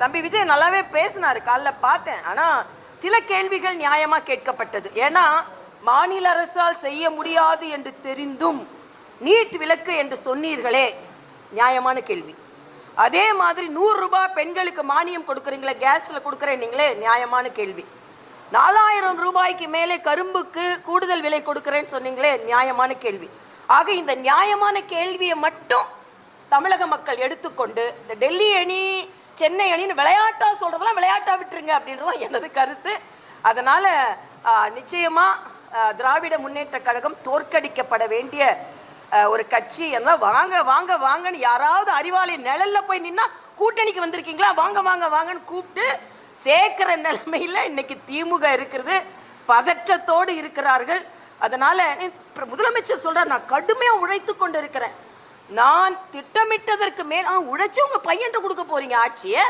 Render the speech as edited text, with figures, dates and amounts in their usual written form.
தம்பி விஜய் நல்லாவே பேசினாரு, காலைல பார்த்தேன். ஆனா சில கேள்விகள் நியாயமா கேட்கப்பட்டது. ஏன்னா மாநில அரசால் செய்ய முடியாது என்று தெரிந்தும் நீட் விலக்கு என்று சொன்னீர்களே, நியாயமான கேள்வி. அதே மாதிரி 100 ரூபாய் பெண்களுக்கு மானியம் கொடுக்குறீங்களே, கேஸ்ல கொடுக்குறேன்னீங்களே, நியாயமான கேள்வி. 4000 ரூபாய்க்கு மேலே கரும்புக்கு கூடுதல் விலை கொடுக்குறேன்னு சொன்னீங்களே, நியாயமான கேள்வி. ஆக இந்த நியாயமான கேள்வியை மட்டும் தமிழக மக்கள் எடுத்துக்கொண்டு இந்த டெல்லி அணி சென்னை அணின்னு விளையாட்டா சொல்றதெல்லாம் விளையாட்டா விட்டுருங்க அப்படின்றதான் எனது கருத்து. அதனால நிச்சயமா திராவிட முன்னேற்ற கழகம் தோற்கடிக்கப்பட வேண்டிய ஒரு கட்சி. எல்லாம் வாங்க வாங்க வாங்கன்னு யாராவது அறிவாலய நிழல்ல போய் நின்னா கூட்டணிக்கு வந்திருக்கீங்களா, வாங்க வாங்க வாங்கன்னு கூப்பிட்டு சேர்க்கிற நிலைமையில இன்னைக்கு திமுக இருக்கிறது. பதற்றத்தோடு இருக்கிறார்கள். அதனால முதலமைச்சர் சொல்றார், நான் கடுமையா உழைத்து கொண்டு இருக்கிறேன். நான் திட்டமிட்டதற்கு மேல் உழைச்சு உங்க பையன் கொடுக்க போறீங்க ஆட்சியை.